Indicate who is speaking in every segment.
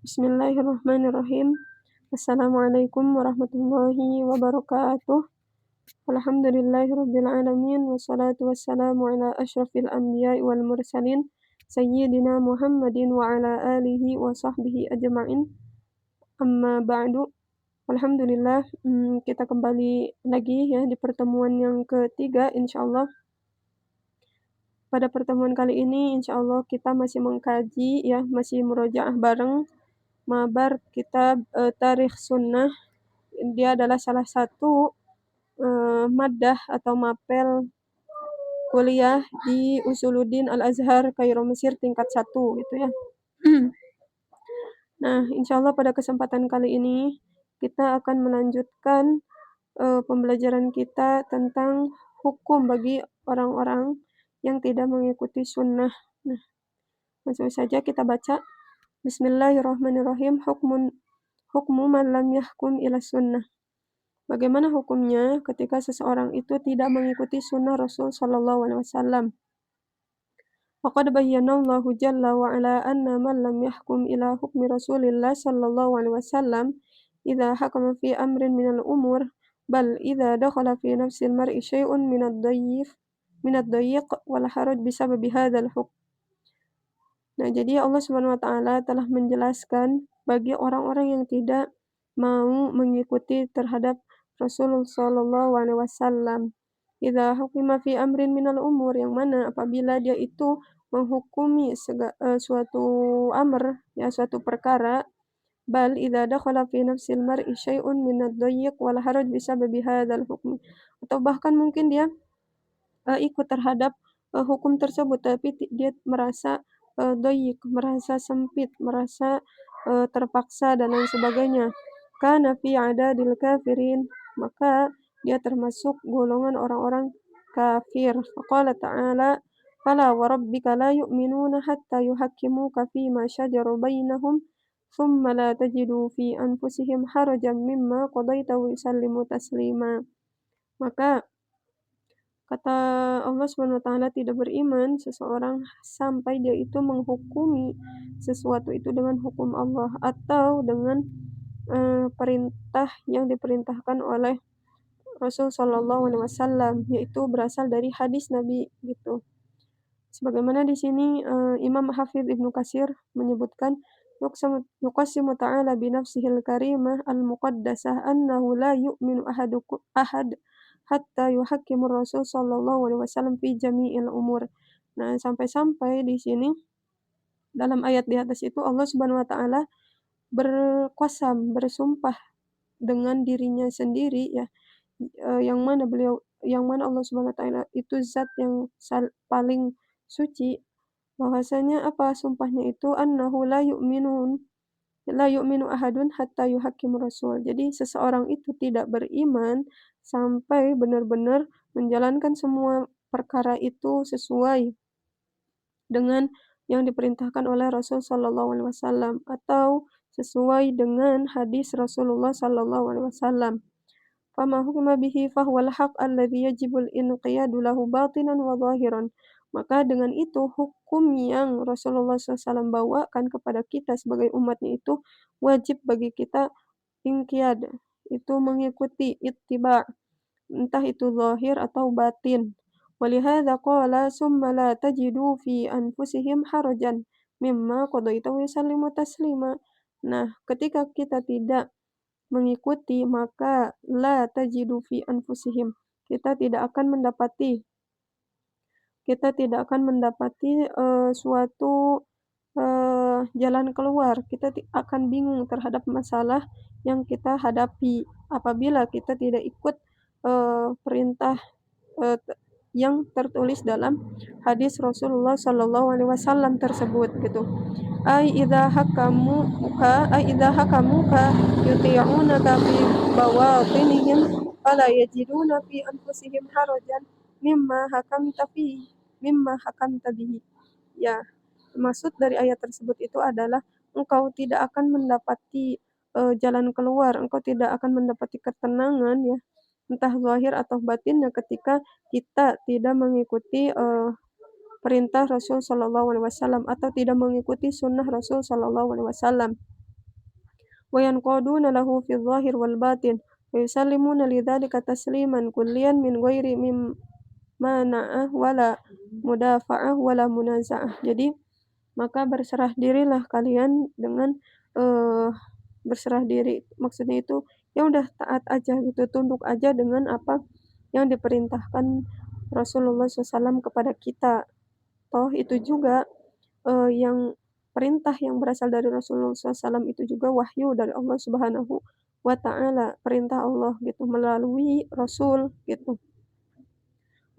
Speaker 1: Bismillahirrahmanirrahim. Assalamualaikum warahmatullahi wabarakatuh. Alhamdulillahirabbil alamin wassalatu wassalamu ala asyrafil anbiya'i wal mursalin sayyidina Muhammadin wa ala alihi wa sahbihi ajma'in. Amma ba'du. Alhamdulillah, kita kembali lagi ya di pertemuan yang ketiga insyaallah. Pada pertemuan kali ini insyaallah kita masih mengkaji ya, masih murojaah bareng mabar kitab Tarikh Sunnah. Dia adalah salah satu maddah atau mapel kuliah di Usuluddin Al-Azhar Kairo Mesir tingkat 1 gitu ya. Nah, insyaallah pada kesempatan kali ini kita akan melanjutkan pembelajaran kita tentang hukum bagi orang-orang yang tidak mengikuti sunnah. Nah, langsung saja kita baca. Bismillahirrahmanirrahim. Hukmu man lam yahkum ila sunnah. Bagaimana hukumnya ketika seseorang itu tidak mengikuti sunnah Rasul sallallahu alaihi wasallam? Faqad bayyana Allahu jalla wa ala anna man lam yahkum ila hukmi Rasulillah sallallahu alaihi wasallam idza hakama fi amrin minal umur bal idza dakhala fi nafsil mar'i syai'un minad-dayyiq wal haraj bisababi hadzal hukm. Nah, jadi Allah Subhanahu wa taala telah menjelaskan bagi orang-orang yang tidak mau mengikuti terhadap Rasulullah sallallahu alaihi wasallam. Idza hukima fi amrin minal umur, yang mana apabila dia itu menghukumi suatu amr, ya suatu perkara, bal idza dakhala fi nafsil mar'i syai'un minad-dayyiq wal haraj bisababi hadzal hukm. Atau bahkan mungkin dia ikut terhadap hukum tersebut tapi dia merasa doyik, merasa sempit, merasa terpaksa dan lain sebagainya. Kana fi adadil kafirin, maka dia termasuk golongan orang-orang kafir. Faqala ta'ala fala wa rabbika la yu'minuna hatta yuhakkimuka fima shajara bainahum thumma la tajidu fi anfusihim harajan mimma qadaita wa yusallimu taslima. Maka kata Allah Subhanahu wa taala, tidak beriman seseorang sampai dia itu menghukumi sesuatu itu dengan hukum Allah atau dengan perintah yang diperintahkan oleh Rasul sallallahu alaihi wasallam, yaitu berasal dari hadis Nabi gitu. Sebagaimana di sini Imam Hafidz Ibnu Katsir menyebutkan yuqassimu ta'ala bi nafsihil karimah al-muqaddasah annahu la yu'minu ahad hatta yuhakkimur Rasul sallallahu alaihi wasallam fi jami'il umur. Nah, sampai-sampai di sini dalam ayat di atas itu Allah Subhanahu wa taala berqasam, bersumpah dengan dirinya sendiri ya, yang mana Allah Subhanahu wa taala itu zat yang paling suci, bahwasanya apa sumpahnya itu annahu la yu'minu ahadun hatta yuhakkimur rasul. Jadi seseorang itu tidak beriman sampai benar-benar menjalankan semua perkara itu sesuai dengan yang diperintahkan oleh Rasul sallallahu alaihi wasallam atau sesuai dengan hadis Rasulullah sallallahu alaihi wasallam. Fama hukima bihi fahuwal haq alladhi yajibul inqiyadu lahu batinan wa zahiran. Maka dengan itu hukum yang Rasulullah SAW bawakan kepada kita sebagai umatnya itu wajib bagi kita inqiyad, itu mengikuti ittiba, entah itu zahir atau batin. Walihadza qala summa la tajidu fi anfusihim harajan mimma qadaita wa yusallimu taslima. Nah, ketika kita tidak mengikuti, maka la tajidu fi anfusihim, kita tidak akan mendapati suatu jalan keluar. Kita akan bingung terhadap masalah yang kita hadapi apabila kita tidak ikut perintah yang tertulis dalam hadis Rasulullah sallallahu alaihi wasallam tersebut gitu. Idza hakamuka yuti'unaka fi bawatinihim fala yajiduna fi anfusihim harajan mimma hakamta bihi. Ya, maksud dari ayat tersebut itu adalah engkau tidak akan mendapati jalan keluar, engkau tidak akan mendapati ketenangan ya, entah zahir atau batinnya ketika kita tidak mengikuti perintah Rasul sallallahu alaihi wasallam atau tidak mengikuti sunnah Rasul sallallahu alaihi wasallam. wa yanqaduna lahu fi dhahir wal batin wa yusallimuna lidzalika tasliman kulliyan min ghairi mana'ah wala mudafa'ah wala munaza'ah. Jadi maka berserah dirilah kalian dengan berserah diri. Maksudnya itu ya udah taat aja gitu, tunduk aja dengan apa yang diperintahkan Rasulullah SAW kepada kita. Toh itu juga yang perintah yang berasal dari Rasulullah SAW itu juga wahyu dari Allah Subhanahu wa Ta'ala, perintah Allah gitu melalui Rasul gitu.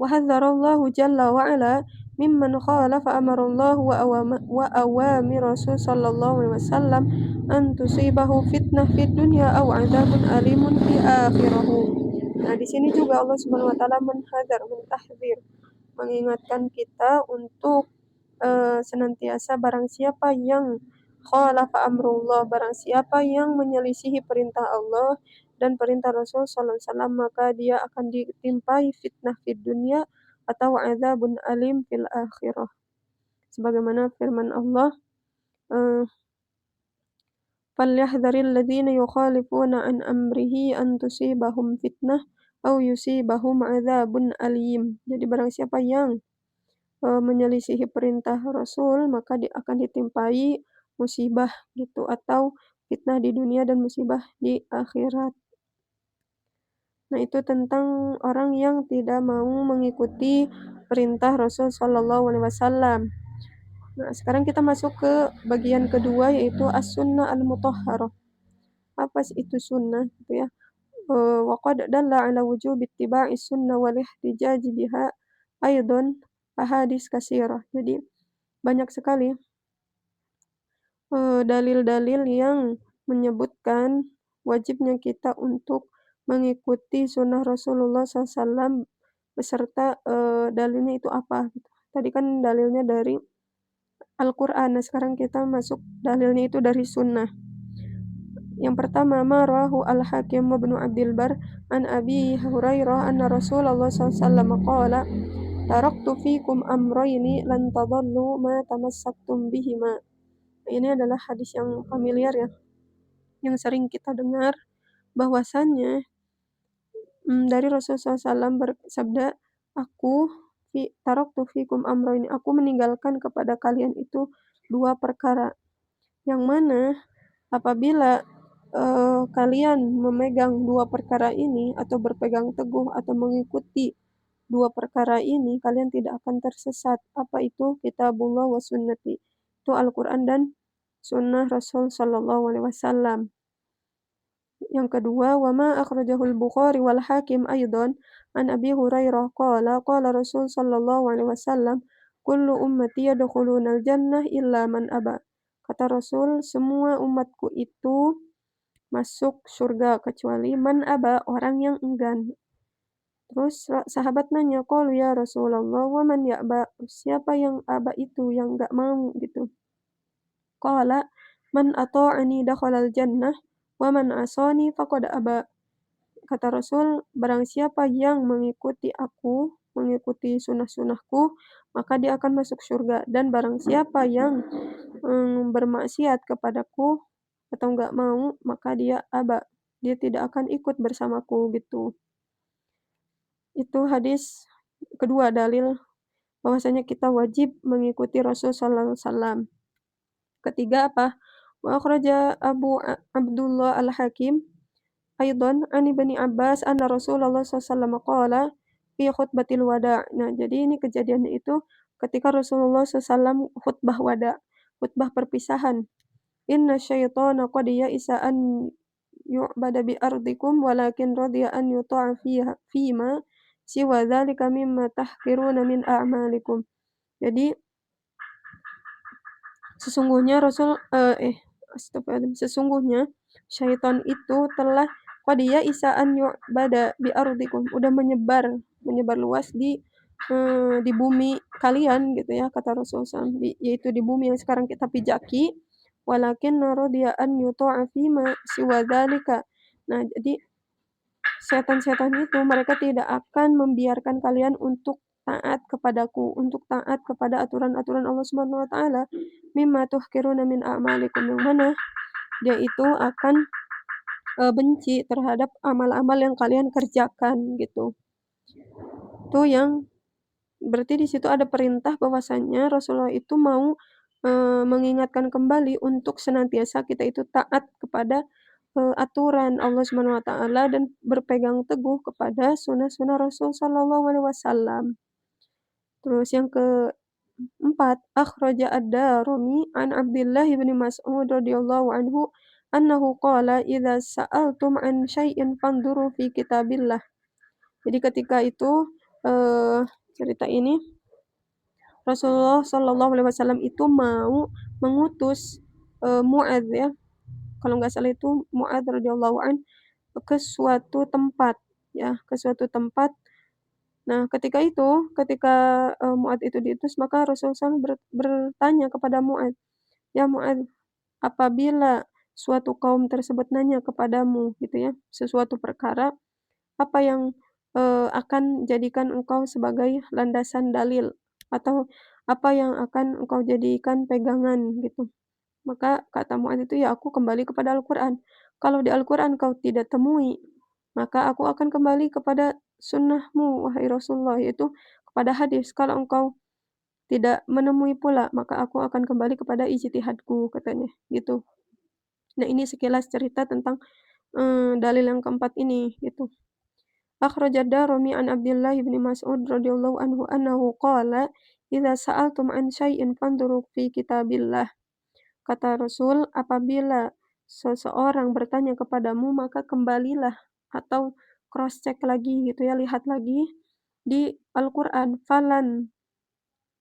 Speaker 1: Wa hadzarallahu jalla wa ala mimman khalafa amarallah wa awamir Rasul sallallahu alaihi wasallam an tusibahu fitnah fid dunya aw adzabun alimun fi akhirah. Nah, di sini juga Allah Subhanahu wa taala mentahdzir, mengingatkan kita untuk senantiasa barang siapa yang khalafa amrullah, barang siapa yang menyelisihi perintah Allah dan perintah Rasul sallallahu alaihi wasallam, maka dia akan ditimpai fitnah fid dunya atau adzabun alim fil akhirah. Sebagaimana firman Allah, "Falyahdharil ladzina yukhalifuna an amrihi an tusibahum fitnah aw yusibahum adzabun alim." Jadi barang siapa yang menyelisihi perintah Rasul, maka akan ditimpai musibah gitu atau fitnah di dunia dan musibah di akhirat. Nah, itu tentang orang yang tidak mau mengikuti perintah Rasul Shallallahu Alaihi Wasallam. Nah, sekarang kita masuk ke bagian kedua yaitu as-sunnah al-mutahharah. Apa sih itu sunnah gitu ya? Wa qad dalla ala wujubi ittiba'i sunnah wal ihtijaj biha aidan ahadits katsirah. Jadi banyak sekali dalil-dalil yang menyebutkan wajibnya kita untuk mengikuti sunnah Rasulullah SAW beserta dalilnya itu apa gitu. Tadi kan dalilnya dari Al-Quran, nah sekarang kita masuk dalilnya itu dari sunnah. Yang pertama, ma rawahu al-Hakim wa Ibnu Abdil Bar an Abi Hurairah anna Rasulullah SAW qala taraktu fikum amrayni lan tadallu ma tamassaktum bihima. Ini adalah hadis yang familiar ya, yang sering kita dengar bahwasannya dari Rasulullah SAW bersabda, taraktu fikum amrayni, aku meninggalkan kepada kalian itu dua perkara, yang mana apabila kalian memegang dua perkara ini atau berpegang teguh atau mengikuti dua perkara ini, kalian tidak akan tersesat. Apa itu? Kitabullah wa sunnati. Itu Al-Quran dan sunnah Rasul sallallahu alaihi wasallam. Yang kedua, wa ma akhrajahul Bukhari wal Hakim aidan an Abi Hurairah qala Rasul sallallahu alaihi wasallam kullu ummati yadkhulunal jannah illa man aba. Kata Rasul, semua umatku itu masuk surga kecuali man aba, orang yang enggan. Terus sahabat nanya, qalu ya Rasulullah wa man ya'ba, siapa yang aba itu, yang enggak mau gitu. Qala man ata'ani dakhalal jannah wa man asani faqad aba. Kata Rasul, barang siapa yang mengikuti aku, mengikuti sunnah-sunnahku, maka dia akan masuk surga. Dan barang siapa yang bermaksiat kepadaku atau enggak mau, maka dia aba. Dia tidak akan ikut bersamaku gitu. Itu hadis kedua, dalil bahwasanya kita wajib mengikuti Rasul sallallahu alaihi wasallam. Ketiga apa? Wa akhraja Abu Abdullah Al-Hakim aidan an Ibni Abbas anna Rasulullah sallallahu alaihi wasallam qala fi khutbatil wada'. Nah, jadi ini kejadiannya itu ketika Rasulullah SAW khutbah wada', khutbah perpisahan. Inna syaitana qad ya'isa an yu'bada bi ardikum walakin radiya an yuta'a fima siwa dzalika mimma tahqiruna min a'malikum. Jadi sesungguhnya syaitan itu telah qadiya isa'an yu'bada bi ardikum, udah menyebar luas di bumi kalian gitu ya, kata Rasulullah SAW, yaitu di bumi yang sekarang kita pijaki, walakin radiya an yuta'a fima siwa dzalika. Nah, jadi setan-setan itu mereka tidak akan membiarkan kalian untuk taat kepadaku, untuk taat kepada aturan-aturan Allah Subhanahu wa taala, mimma tuhqiruna min a'malikum, yang mana dia itu akan, benci terhadap amal-amal yang kalian kerjakan gitu. Itu yang berarti di situ ada perintah bahwasanya Rasulullah itu mau, mengingatkan kembali untuk senantiasa kita itu taat kepada, aturan Allah Subhanahu wa taala dan berpegang teguh kepada sunnah-sunnah Rasul sallallahu alaihi wasallam. Terus yang keempat, akhraja ad-Darimi an Abdillah bin Mas'ud radhiyallahu anhu annahu qala, "Idza sa'altum an syai'in fanduru fi kitabillah." Jadi ketika itu, cerita ini Rasulullah Shallallahu Alaihi Wasallam itu mau mengutus Muadz ya, kalau nggak salah itu Muadz radhiyallahu an ke suatu tempat ya, ke suatu tempat. Nah, ketika Muadz itu diutus, maka Rasulullah SAW bertanya kepada Muadz, "Ya Muadz, apabila suatu kaum tersebut nanya kepadamu gitu ya, sesuatu perkara, apa yang, akan jadikan engkau sebagai landasan dalil atau apa yang akan engkau jadikan pegangan gitu?" Maka kata Muadz itu, "Ya aku kembali kepada Al-Qur'an. Kalau di Al-Qur'an kau tidak temui, maka aku akan kembali kepada sunnahmu wahai Rasulullah, yaitu kepada hadis. Kalau engkau tidak menemui pula, maka aku akan kembali kepada ijtihadku," katanya, gitu. Nah ini sekilas cerita tentang, dalil yang keempat ini, gitu. Akhraj ad-Darimi an Abdillah bin Mas'ud radhiyallahu anhu annahu qala, "Idza sa'altum an syai'in fanduru fi kitabillah." Kata Rasul, apabila seseorang bertanya kepadamu, maka kembalilah atau cross check lagi gitu ya, lihat lagi di Al-Qur'an.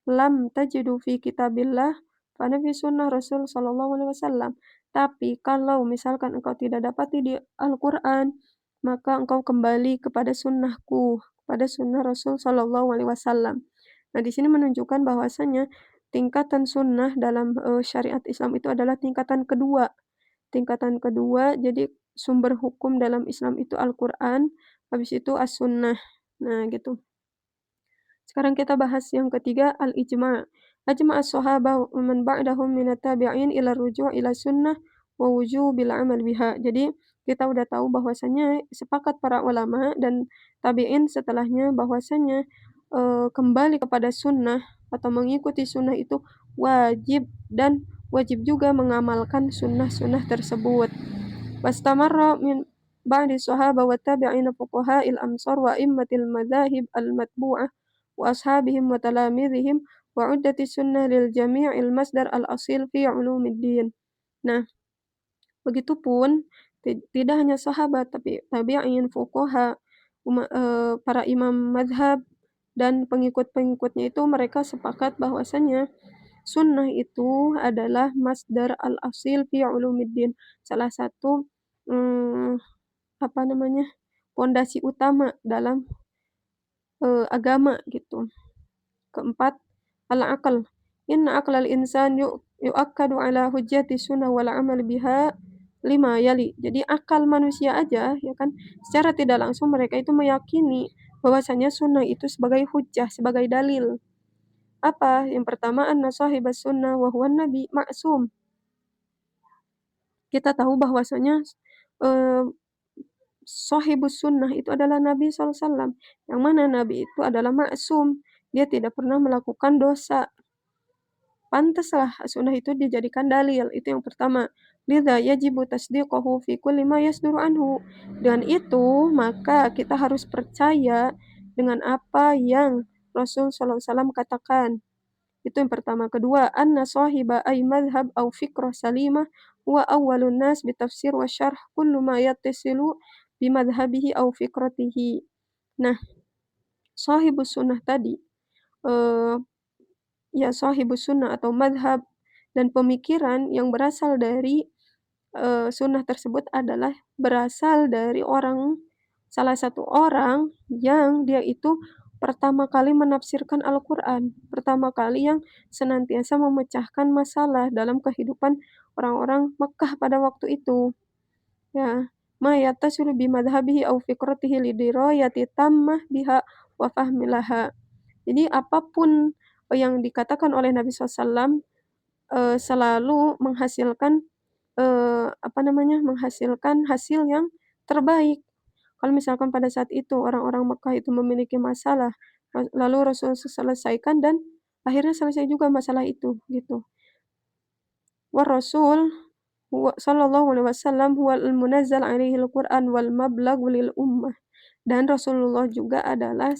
Speaker 1: Lam tajidu fi kitabillah fana fi sunnah Rasul sallallahu alaihi wasallam. Tapi kalau misalkan engkau tidak dapati di Al-Qur'an, maka engkau kembali kepada sunnahku, kepada sunnah Rasul sallallahu alaihi wasallam. Nah, di sini menunjukkan bahwasanya tingkatan sunnah dalam, syariat Islam itu adalah tingkatan kedua. Tingkatan kedua, jadi sumber hukum dalam Islam itu Al-Qur'an, habis itu As-Sunnah. Nah, gitu. Sekarang kita bahas yang ketiga, al-ijma'. Ajma' as-sahabah wa man ba'dahum minat tabi'in ila ruju' ila sunnah wa wujubil amal biha. Jadi kita udah tahu bahwasanya sepakat para ulama dan tabi'in setelahnya bahwasanya kembali kepada sunnah atau mengikuti sunnah itu wajib dan wajib juga mengamalkan sunnah-sunnah tersebut. Wastamarra min ba'di sahaba wa tabi'ina fuqaha'il amsar wa immatil madzahib al-matbu'ah wa ashabihim wa talamidhihim wa uddati sunnah lil jami'il masdar al-asil fi ulumiddin. Nah, begitupun tidak hanya sahabat tapi tabi'in, fuqaha, para imam madhab dan pengikut-pengikutnya itu mereka sepakat bahwasanya sunnah itu adalah masdar al-asil fi ulumiddin, salah satu, mmm, apa namanya, pondasi utama dalam, agama gitu. Keempat, al-aql. Inna aqlal insan yu'akkadu ala hujjati sunnah wal amal biha lima yali. Jadi akal manusia aja ya kan, secara tidak langsung mereka itu meyakini bahwasanya sunnah itu sebagai hujjah, sebagai dalil. Apa? Yang pertama, anna shahibas sunnah wa huwan nabi ma'sum. Kita tahu bahwasanya, eee, shahibus sunnah itu adalah Nabi SAW, yang mana Nabi itu adalah maksum, dia tidak pernah melakukan dosa. Pantaslah sunnah itu dijadikan dalil, itu yang pertama. Lidza yajibu tasdiquhu fi kulli ma yasduru anhu. Dengan itu, maka kita harus percaya dengan apa yang Rasul SAW katakan. Itu yang pertama. Kedua, anna sahiba ay madhhab aw fikrah salimah wa awwalun nas bitafsir wa syarh kullu ma yattasilu bimadhhabihi aw fikratihi. Nah, sahibus sunnah tadi, eee, ya sahibus sunnah atau madhab dan pemikiran yang berasal dari, sunnah tersebut adalah berasal dari salah satu orang yang dia itu pertama kali menafsirkan Al-Qur'an, pertama kali yang senantiasa memecahkan masalah dalam kehidupan orang-orang Mekkah pada waktu itu, ya. Ma yattasilu bimadhhabihi aw fikratihi lidirayati tammah biha wa fahmilaha. Jadi apapun yang dikatakan oleh Nabi SAW, selalu menghasilkan menghasilkan hasil yang terbaik. Kalau misalkan pada saat itu orang-orang Mekah itu memiliki masalah, lalu Rasul selesaikan dan akhirnya selesai juga masalah itu, gitu. War-Rasul sallallahu alaihi wasallam huwal munazzal alaihil Qur'an wal mablagh lil ummah. Dan Rasulullah juga adalah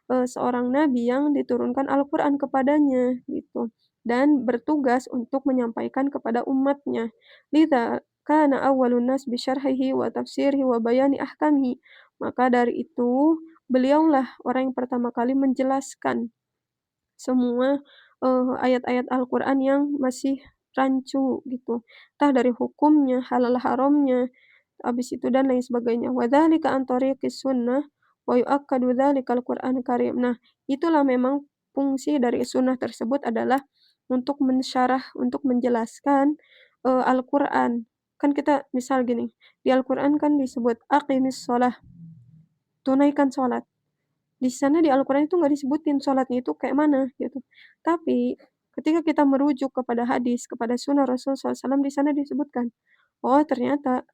Speaker 1: seorang nabi yang diturunkan Al-Qur'an kepadanya, gitu. Dan bertugas untuk menyampaikan kepada umatnya. Lidza kana awwalun nas bi syarhihi wa tafsirihi wa bayani ahkamihi. Maka dari itu, beliaulah orang yang pertama kali menjelaskan semua, ayat-ayat Al-Qur'an yang masih rancu gitu, entah dari hukumnya, halal haramnya, habis itu dan lain sebagainya. Wa dzalika an tariqis sunnah wa yu'akkadu dzalikal Qur'anul Karim. Nah, itulah memang fungsi dari sunnah tersebut adalah untuk mensyarah, untuk menjelaskan, Al-Qur'an. Kan kita misal gini, di Al-Qur'an kan disebut aqimis shalah, tunaikan sholat. Di sana di Al-Qur'an itu nggak disebutin sholatnya itu kayak mana, gitu. Tapi, ketika kita merujuk kepada hadis, kepada sunnah Rasul SAW di sana disebutkan, oh ternyata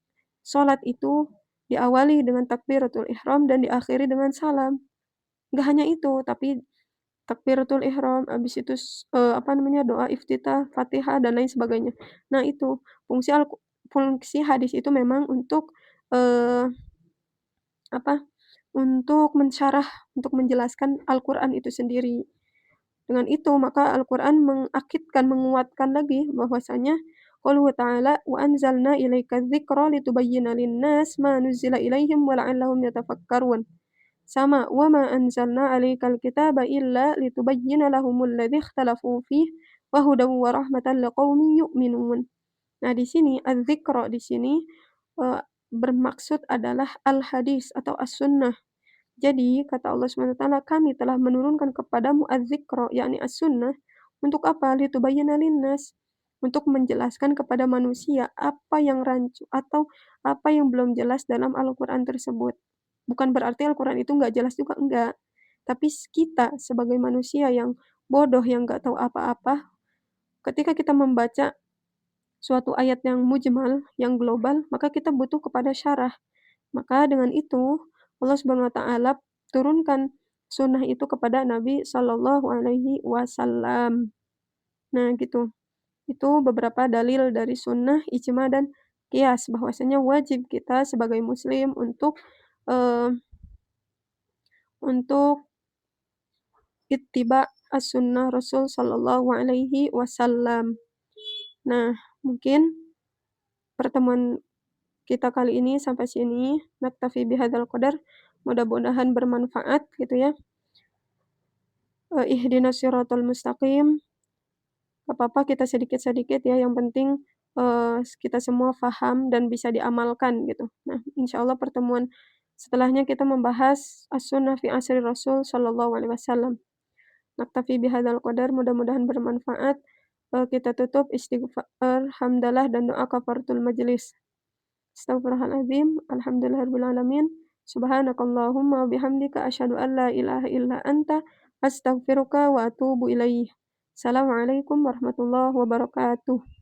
Speaker 1: sholat itu diawali dengan takbiratul ihram dan diakhiri dengan salam. Nggak hanya itu, tapi takbiratul ihram, habis itu doa iftitah, Fatihah, dan lain sebagainya. Nah itu, fungsi hadis itu memang untuk, eee, apa untuk mensyarah, untuk menjelaskan Al-Qur'an itu sendiri. Dengan itu, maka Al-Qur'an mengakidkan, menguatkan lagi bahwasanya qauluhu ta'ala, "Wa anzalna ilaika dzikra litubayyina lin-nas ma nuzzila ilaihim wa la'allahum yatafakkarun." Sama, "Wa ma anzalna 'alaikal kitaba illa litubayyina lahumul ladzi ikhtalafu fihi wa hudan wa rahmatan liqaumin yu'minun." Nah, di sini adz-dzikra di sini, eee, bermaksud adalah al-hadis atau as-sunnah. Jadi, kata Allah SWT, "Kami telah menurunkan kepadamu adz-dzikra," yakni as-sunnah, untuk apa? Litubayyana linnas, untuk menjelaskan kepada manusia apa yang rancu atau apa yang belum jelas dalam Al-Qur'an tersebut. Bukan berarti Al-Qur'an itu nggak jelas juga, enggak. Tapi kita sebagai manusia yang bodoh, yang nggak tahu apa-apa, ketika kita membaca suatu ayat yang mujmal, yang global, maka kita butuh kepada syarah. Maka dengan itu, Allah Subhanahu wa taala turunkan sunnah itu kepada Nabi Shallallahu alaihi wasallam. Nah gitu, itu beberapa dalil dari sunnah, ijma, dan qiyas bahwasanya wajib kita sebagai muslim eee, untuk ittiba as-sunnah Rasul Shallallahu alaihi wasallam. Nah, mungkin pertemuan kita kali ini sampai sini, naktafi bihadzal qadar, mudah-mudahan bermanfaat gitu ya. Ihdinas siratal mustaqim, nggak apa-apa kita sedikit-sedikit ya, yang penting, kita semua paham dan bisa diamalkan gitu. Nah, insyaallah pertemuan setelahnya kita membahas as-sunnah fi asri Rasul sallallahu alaihi wasallam. Naktafi bihadzal qadar, mudah-mudahan bermanfaat. Kita tutup istighfar, hamdalah, dan doa kafaratul majelis. Astaghfirullahaladzim, alhamdulillahirabbil alamin, subhanakallahumma wa bihamdika asyhadu an la ilaha illa anta, astaghfiruka wa atubu ilaik. Assalamualaikum warahmatullahi wabarakatuh.